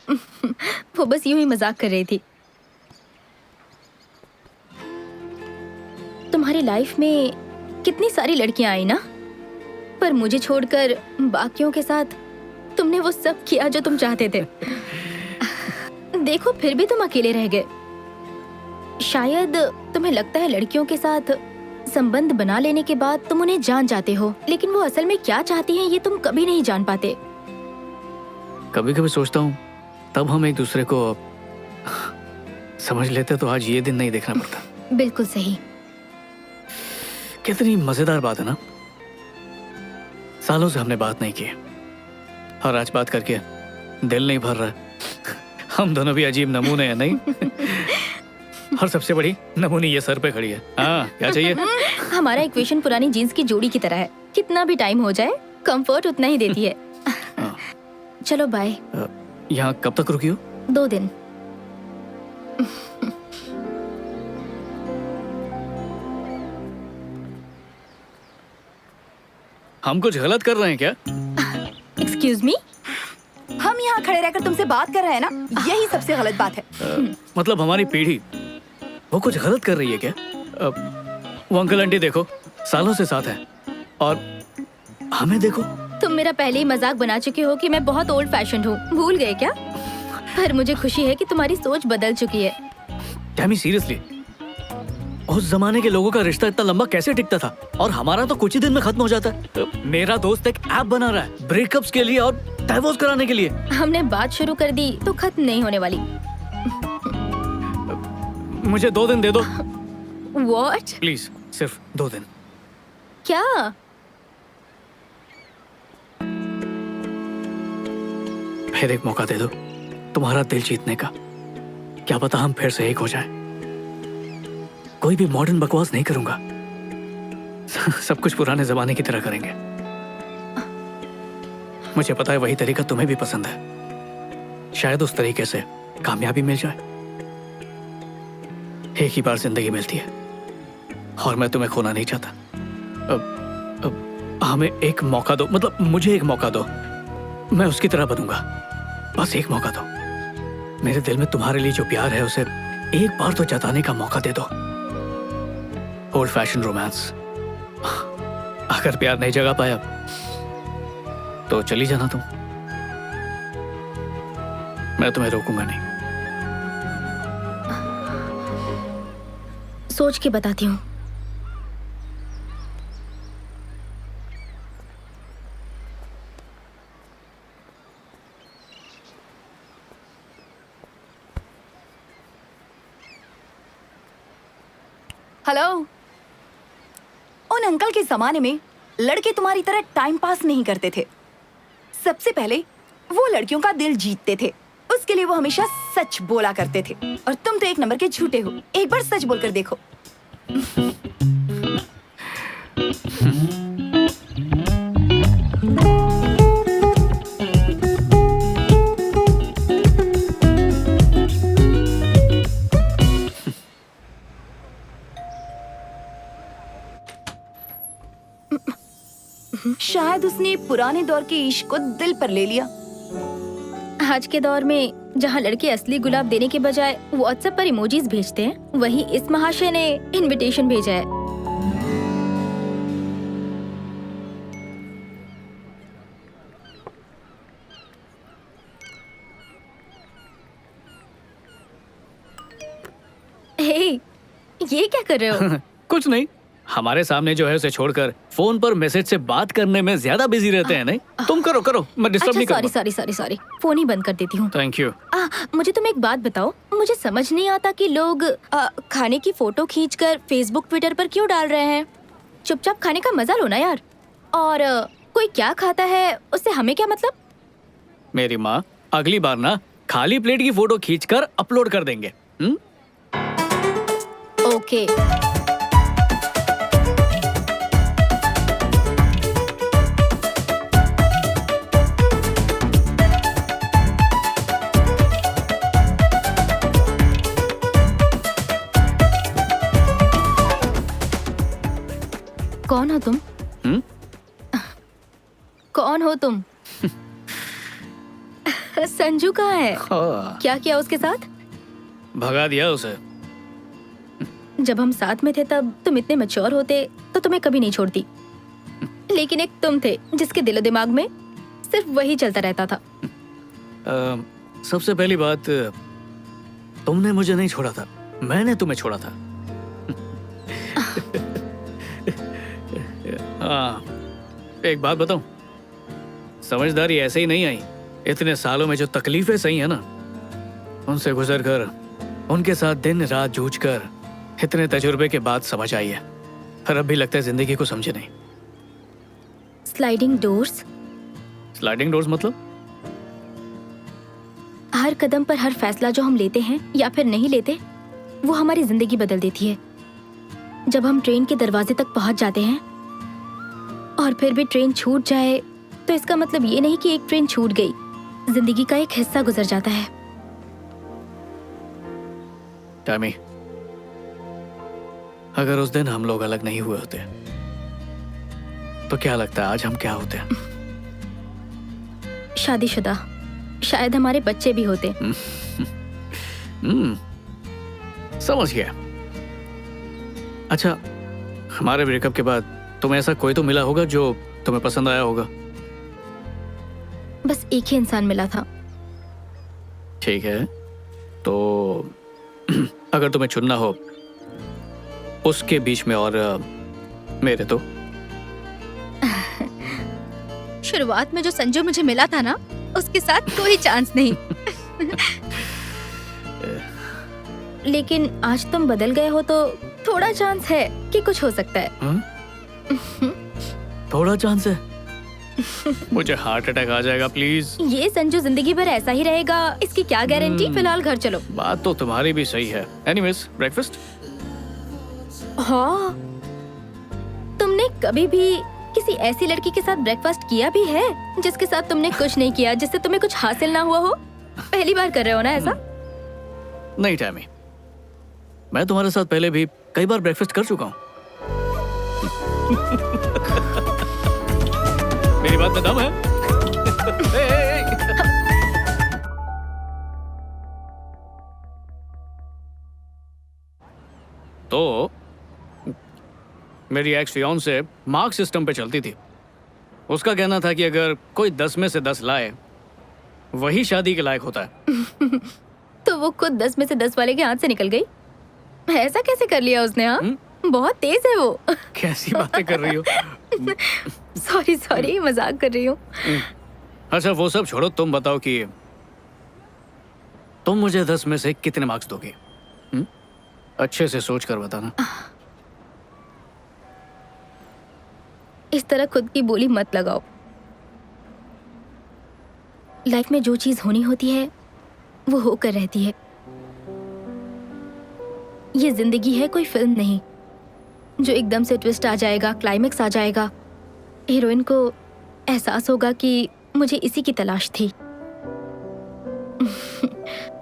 वो बस यूं ही मजाक कर रही थी। तुम्हारी लाइफ में कितनी सारी लड़कियां आई ना, पर मुझे छोड़कर बाकियों के साथ तुमने वो सब किया जो तुम चाहते थे। देखो फिर भी तुम अकेले रह गए। शायद तुम्हें लगता है लड़कियों के साथ संबंध बना लेने के बाद तुम उन्हें जान जाते हो, लेकिन वो असल में क्या चाहती हैं ये तुम कभी नहीं जान पाते। कभी कभी सोचता हूँ तब हम एक दूसरे को समझ लेते तो आज ये दिन नहीं देखना पड़ता। बिल्कुल सही। कितनी मजेदार बात है ना, सालों से हमने बात नहीं की और आज बात करके दिल नहीं भर रहा। हम दोनों भी अजीब नमूने हैं नहीं? और सबसे बड़ी नमूनी ये सर पे खड़ी है। हाँ, क्या चाहिए? हमारा इक्वेशन पुरानी जीन्स की जोड़ी की तरह है, कितना भी टाइम हो जाए कंफर्ट उतना ही देती है। चलो बाय। यहाँ कब तक रुकी हो? 2 दिन। हम कुछ गलत कर रहे हैं क्या? Excuse me? हम यहाँ खड़े रहकर तुमसे बात कर रहे हैं ना, यही सबसे गलत बात है। मतलब हमारी पीढ़ी वो कुछ गलत कर रही है क्या? वो अंकल आंटी देखो सालों से साथ हैं और हमें देखो। तुम मेरा पहले ही मजाक बना चुके हो कि मैं बहुत ओल्ड फैशन्ड हूँ, भूल गए क्या? पर मुझे खुशी है कि तुम्हारी सोच बदल चुकी है। टैमी सीरियसली, उस जमाने के लोगों का रिश्ता इतना लंबा कैसे टिकता था और हमारा तो कुछ ही दिन में खत्म हो जाता है। मेरा दोस्त एक ऐप बना रहा है ब्रेकअप्स के लिए और डाइवोर्स कराने के लिए। हमने बात शुरू कर दी तो खत्म नहीं होने वाली। मुझे 2 दिन दे दो What? प्लीज, सिर्फ 2 दिन। क्या? फिर एक मौका दे दो तुम्हारा दिल जीतने का। क्या पता हम फिर से एक हो जाएं। कोई भी मॉडर्न बकवास नहीं करूंगा, सब कुछ पुराने जमाने की तरह करेंगे। मुझे पता है वही तरीका तुम्हें भी पसंद है, शायद उस तरीके से कामयाबी मिल जाए। एक ही बार जिंदगी मिलती है और मैं तुम्हें खोना नहीं चाहता। अब हमें एक मौका दो, मतलब मुझे एक मौका दो, मैं उसकी तरह बनूंगा। बस एक मौका दो। मेरे दिल में तुम्हारे लिए जो प्यार है उसे एक बार तो जताने का मौका दे दो। Old fashion romance. अगर प्यार नहीं जगा पाया तो चली जाना तुम, मैं तुम्हें रोकूंगा नहीं। सोच के बताती हूँ। हेलो। उन अंकल के जमाने में लड़के तुम्हारी तरह टाइम पास नहीं करते थे। सबसे पहले वो लड़कियों का दिल जीतते थे, उसके लिए वो हमेशा सच बोला करते थे। और तुम तो एक नंबर के झूठे हो। एक बार सच बोलकर देखो। शायद उसने पुराने दौर के इश्क को दिल पर ले लिया। आज के दौर में जहाँ लड़के असली गुलाब देने के बजाय व्हाट्सएप पर इमोजीज भेजते हैं, वही इस महाशय ने इनविटेशन भेजा है। हे, ये क्या कर रहे हो? कुछ नहीं, हमारे सामने जो है उसे छोड़कर फोन पर मैसेज से बात करने में ज्यादा बिजी रहते हैं। नहीं, तुम करो करो, मैं डिस्टर्ब नहीं करूंगा। सॉरी, फोन ही बंद कर देती हूँ। Thank you. मुझे तुम एक बात बताओ, मुझे समझ नहीं आता कि लोग खाने की फोटो खींचकर फेसबुक ट्विटर पर क्यों डाल रहे हैं। चुपचाप खाने का मजा लो ना यार। और कोई क्या खाता है उससे हमें क्या मतलब? मेरी माँ, अगली बार ना खाली प्लेट की फोटो खींचकर अपलोड कर देंगे। ओके। कौन हो तुम? कौन हो तुम? संजू कहाँ है? हाँ, क्या किया उसके साथ? भगा दिया उसे। जब हम साथ में थे तब तुम इतने मैच्योर होते तो तुम्हें कभी नहीं छोड़ती, लेकिन एक तुम थे जिसके दिलो दिमाग में सिर्फ वही चलता रहता था। सबसे पहली बात, तुमने मुझे नहीं छोड़ा था, मैंने तुम्हें छोड़ा था। हाँ, एक बात बताऊं, समझदारी ऐसे ही नहीं आई। इतने सालों में जो तकलीफें सही है ना, उनसे गुजर कर, उनके साथ दिन रात जूझ कर, इतने तजुर्बे के बाद समझ आई है। पर अब भी लगता है जिंदगी को समझे नहीं। स्लाइडिंग डोर्स, स्लाइडिंग डोर्स मतलब? हर कदम पर हर फैसला जो हम लेते हैं या फिर नहीं लेते, वो हमारी जिंदगी बदल देती है। जब हम ट्रेन के दरवाजे तक पहुंच जाते हैं और फिर भी ट्रेन छूट जाए, तो इसका मतलब ये नहीं कि एक ट्रेन छूट गई, जिंदगी का एक हिस्सा गुजर जाता है। टैमी, अगर उस दिन हम लोग अलग नहीं हुए होते तो क्या लगता है आज हम क्या होते? शादीशुदा, शायद हमारे बच्चे भी होते। समझ गया। अच्छा, हमारे ब्रेकअप के बाद तुम्हें ऐसा कोई तो मिला होगा जो तुम्हें पसंद आया होगा? बस एक ही इंसान मिला था। ठीक है, तो अगर तुम्हें चुनना हो उसके बीच में और मेरे, तो शुरुआत में जो संजू मुझे मिला था ना, उसके साथ कोई चांस नहीं। लेकिन आज तुम बदल गए हो तो थोड़ा चांस है कि कुछ हो सकता है। थोड़ा चांस है? मुझे हार्ट अटैक आ जाएगा प्लीज। ये संजू जिंदगी भर ऐसा ही रहेगा, इसकी क्या गारंटी? फिलहाल घर चलो। बात तो तुम्हारी भी सही है। Anyways, breakfast? हाँ, तुमने कभी भी किसी ऐसी लड़की के साथ ब्रेकफास्ट किया भी है जिसके साथ तुमने कुछ नहीं किया, जिससे तुम्हें कुछ हासिल ना हुआ हो? पहली बार कर रहे हो ना ऐसा? नहीं टैमी, मैं तुम्हारे साथ पहले भी कई बार ब्रेकफास्ट कर चुका हूँ। मेरी बात में दम है। तो मेरी एक्स फियांसे मार्क सिस्टम पे चलती थी। उसका कहना था कि अगर कोई 10 में से 10 लाए, वही शादी के लायक होता है। तो वो खुद 10 में से 10 वाले के हाथ से निकल गई। ऐसा कैसे कर लिया उसने? हाँ, बहुत तेज है वो। कैसी बातें कर रही हो? सॉरी, मजाक कर रही हूँ। अच्छा, वो सब छोड़ो, तुम बताओ कि तुम मुझे 10 में से कितने मार्क्स दोगे? अच्छे से सोच कर बताना। इस तरह खुद की बोली मत लगाओ। लाइफ में जो चीज होनी होती है वो होकर रहती है। ये जिंदगी है, कोई फिल्म नहीं जो एकदम से ट्विस्ट आ जाएगा, क्लाइमेक्स आ जाएगा, हीरोइन को एहसास होगा कि मुझे इसी की तलाश थी।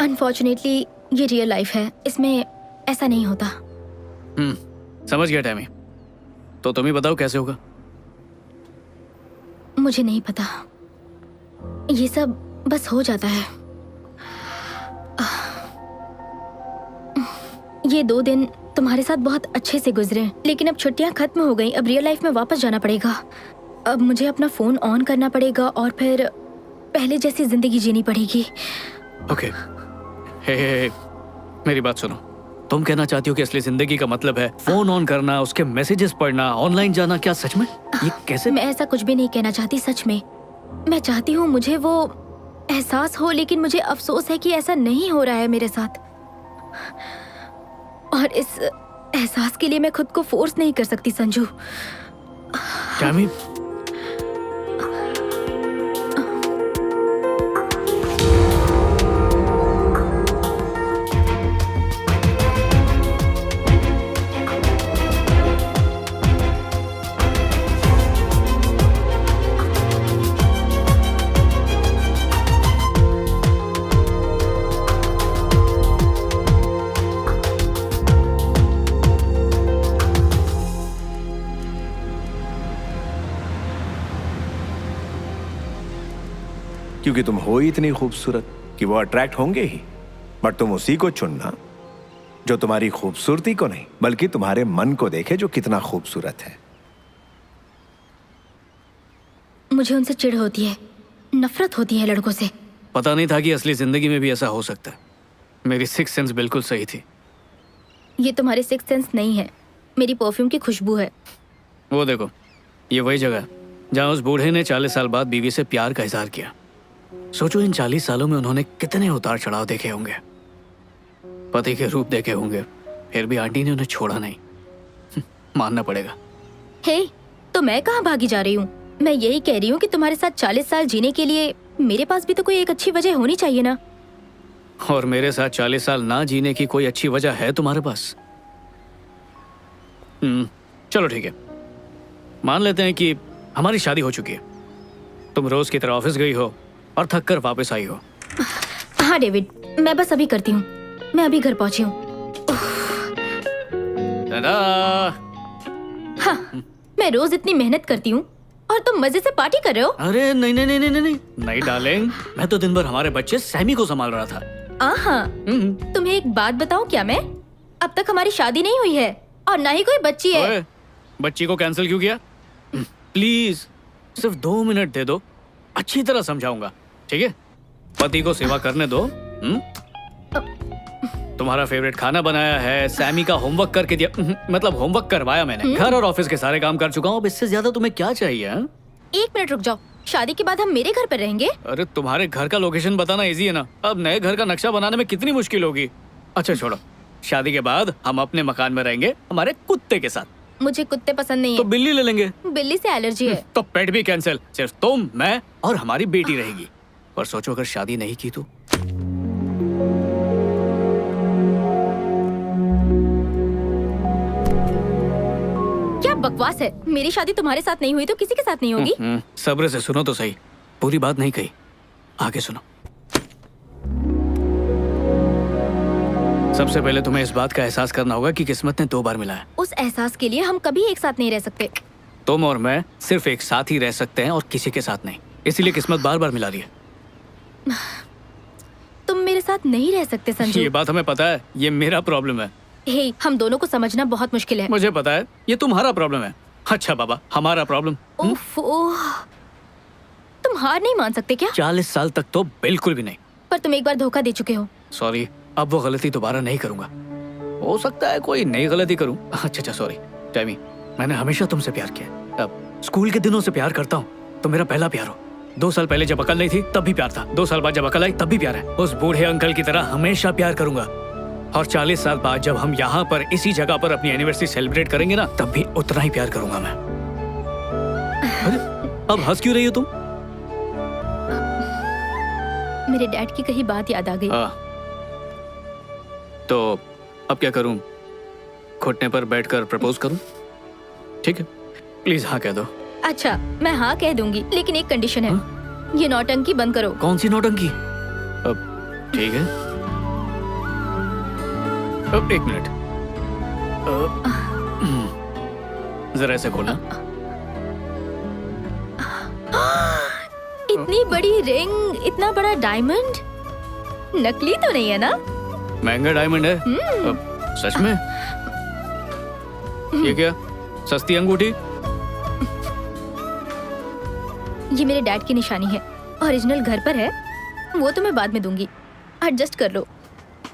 अनफॉर्चुनेटली ये रियल लाइफ है, इसमें ऐसा नहीं होता। समझ गया टैमी। तो तुम ही बताओ कैसे होगा? मुझे नहीं पता, ये सब बस हो जाता है। ये 2 दिन तुम्हारे साथ बहुत अच्छे से गुजरे, लेकिन अब छुट्टियां खत्म हो गई। अब रियल लाइफ में वापस जाना पड़ेगा। अब मुझे अपना फोन ऑन करना पड़ेगा और फिर पहले जैसी जिंदगी जीनी पड़ेगी। ओके, हे, मेरी बात सुनो। तुम कहना चाहती हो कि असली जिंदगी का मतलब है फोन ऑन करना, उसके मैसेजेस पढ़ना, ऑनलाइन जाना? क्या सच में? ये कैसे? मैं ऐसा कुछ भी नहीं कहना चाहती। सच में मैं चाहती हूँ मुझे वो एहसास हो, लेकिन मुझे अफसोस है कि ऐसा नहीं हो रहा है मेरे साथ। और इस एहसास के लिए मैं खुद को फोर्स नहीं कर सकती संजू। टैमी, क्योंकि तुम हो ही इतनी खूबसूरत कि वो अट्रैक्ट होंगे ही। बट तुम उसी को चुनना जो तुम्हारी खूबसूरती को नहीं बल्कि तुम्हारे मन को देखे, जो कितना खूबसूरत है। मुझे उनसे चिढ़ होती है, नफरत होती है लड़कों से। पता नहीं था कि असली जिंदगी में भी ऐसा हो सकता है। मेरी सिक्स सेंस बिल्कुल सही थी। ये तुम्हारे सिक्स सेंस नहीं है, मेरी परफ्यूम की खुशबू है। वो देखो, ये वही जगह है जहाँ उस बूढ़े ने 40 साल बाद बीवी से प्यार का इजहार किया। सोचो, इन 40 सालों में उन्होंने कितने उतार चढ़ाव देखे होंगे, पति के रूप देखे होंगे, फिर भी आंटी ने उन्हें छोड़ा नहीं। मानना पड़ेगा। हे, तो मैं कहाँ भागी जा रही हूँ? मैं यही कह रही हूँ कि तुम्हारे साथ 40 साल जीने के लिए मेरे पास भी तो कोई एक अच्छी वजह होनी चाहिए ना। और मेरे साथ 40 साल ना जीने की कोई अच्छी वजह है तुम्हारे पास? चलो ठीक है, मान लेते हैं कि हमारी शादी हो चुकी है। तुम रोज की तरह ऑफिस गई हो और थक कर वापस आई हो। हाँ डेविड, मैं बस अभी करती हूँ। मैं अभी घर पहुंची हूँ। हाँ, मैं रोज इतनी मेहनत करती हूँ और तुम मजे से पार्टी कर रहे हो। अरे नहीं नहीं नहीं नहीं नहीं नहीं डार्लिंग, मैं तो दिन भर हमारे बच्चे सैमी को संभाल रहा था। हाँ, तुम्हें एक बात बताऊं क्या मैं? अब तक हमारी शादी नहीं हुई है और ना ही कोई बच्ची है। ओए, बच्ची को कैंसिल क्यों किया? प्लीज सिर्फ 2 मिनट दे दो, अच्छी तरह समझाऊंगा, ठीक है? पति को सेवा करने दो। तुम्हारा फेवरेट खाना बनाया है, सैमी का होमवर्क करके दिया, मतलब होमवर्क करवाया मैंने। घर और ऑफिस के सारे काम कर चुका हूँ, अब इससे ज्यादा तुम्हें क्या चाहिए? हा? 1 मिनट रुक जाओ, शादी के बाद हम मेरे घर पर रहेंगे। अरे तुम्हारे घर का लोकेशन बताना इजी है ना, अब नए घर का नक्शा बनाने में कितनी मुश्किल होगी। अच्छा छोड़ो, शादी के बाद हम अपने मकान में रहेंगे हमारे कुत्ते के साथ। मुझे कुत्ते पसंद नहीं तो है। बिल्ली ले लेंगे। बिल्ली से एलर्जी है। तो पेट भी कैंसिल, सिर्फ तुम, मैं और हमारी बेटी रहेगी। पर सोचो अगर शादी नहीं की तो? क्या बकवास है? मेरी शादी तुम्हारे साथ नहीं हुई तो किसी के साथ नहीं होगी। सब्र से सुनो तो सही, पूरी बात नहीं कही, आगे सुनो। सबसे पहले तुम्हें इस बात का एहसास करना होगा कि किस्मत ने 2 बार मिलाया। उस एहसास के लिए हम कभी एक साथ नहीं रह सकते। तुम और मैं सिर्फ एक साथ ही रह सकते हैं और किसी के साथ नहीं, इसीलिए किस्मत बार बार मिला रही है। तुम मेरे साथ नहीं रह सकते संजू। ये बात हमें पता है, ये मेरा प्रॉब्लम है। हे, हम दोनों को समझना बहुत मुश्किल है। मुझे पता है, ये तुम्हारा प्रॉब्लम है। अच्छा बाबा, हमारा प्रॉब्लम। उफ, ओह, तुम हार नहीं मान सकते क्या? 40 साल तक तो बिल्कुल भी नहीं। पर तुम एक बार धोखा दे चुके हो। सॉरी, अब वो गलती दोबारा नहीं करूंगा। हो सकता है कोई नई गलती करूं। अच्छा सॉरी टैमी, मैंने हमेशा तुमसे प्यार किया। अब स्कूल के दिनों से प्यार करता हूँ। तुम मेरा पहला प्यार हो। 2 साल पहले जब अकल नहीं थी तब भी प्यार था, 2 साल बाद जब अकल आई तब भी प्यार है। उस बूढ़े अंकल की तरह हमेशा प्यार करूंगा। और 40 साल बाद जब हम यहाँ पर इसी जगह पर अपनी एनिवर्सरी सेलिब्रेट करेंगे ना, तब भी उतना ही प्यार करूंगा मैं। अरे अब हंस क्यों रही हो तुम? मेरे डैड की कही बात याद आ गई। तो अब क्या करूं? घुटने पर बैठकर प्रपोज करूं? ठीक है, प्लीज हाँ कह दो। अच्छा, मैं हाँ कह दूंगी, लेकिन एक कंडीशन है। ये नौटंकी बंद करो। कौन सी नौटंकी? अब ठीक है, अब 1 मिनट, जरा ऐसे खोलना। इतनी बड़ी रिंग, इतना बड़ा डायमंड, नकली तो नहीं है ना? महंगा डायमंड है। अब सच में? ये क्या, सस्ती अंगूठी? ये मेरे डैड की निशानी है, ओरिजिनल घर पर है। वो तो मैं बाद में दूंगी, एडजस्ट कर लो।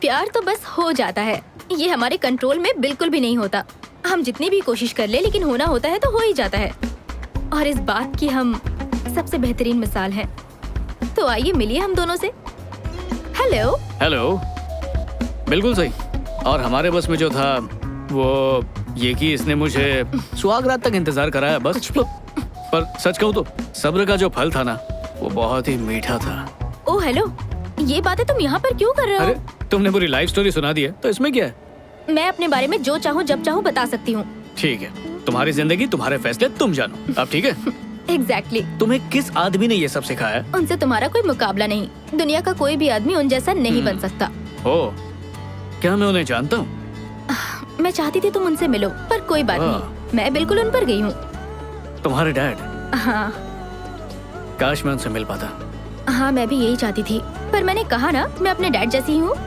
प्यार तो बस हो जाता है, ये हमारे कंट्रोल में बिल्कुल भी नहीं होता। हम जितनी भी कोशिश कर ले, लेकिन होना होता है तो हो ही जाता है। और इस बात की हम सबसे बेहतरीन मिसाल हैं। तो आइए मिलिए हम दोनों से। हेलो। हेलो, बिल्कुल सही। और हमारे बस में जो था वो ये कि इसने मुझे सुहाग रात तक इंतजार कराया बस। पर सच कहूँ तो सब्र का जो फल था ना, वो बहुत ही मीठा था। ओह हेलो, ये बातें तुम यहाँ पर क्यों कर रहे हो? अरे तुमने पूरी लाइफ स्टोरी सुना दी है, तो इसमें क्या है? मैं अपने बारे में जो चाहूँ जब चाहूँ बता सकती हूँ। ठीक है, तुम्हारी जिंदगी, तुम्हारे फैसले, तुम जानो। अब ठीक है? एग्जैक्टली। तुम्हें किस आदमी ने ये सब सिखाया? उनसे तुम्हारा कोई मुकाबला नहीं। दुनिया का कोई भी आदमी उन जैसा नहीं बन सकता। ओ, क्या मैं उन्हें जानता हूँ? मैं चाहती थी तुम उनसे मिलो, पर कोई बात नहीं, मैं बिल्कुल उन पर गई हूँ। तुम्हारे डैड? हाँ। काश मैं उनसे मिल पाता। हाँ मैं भी यही चाहती थी, पर मैंने कहा ना मैं अपने डैड जैसी हूँ।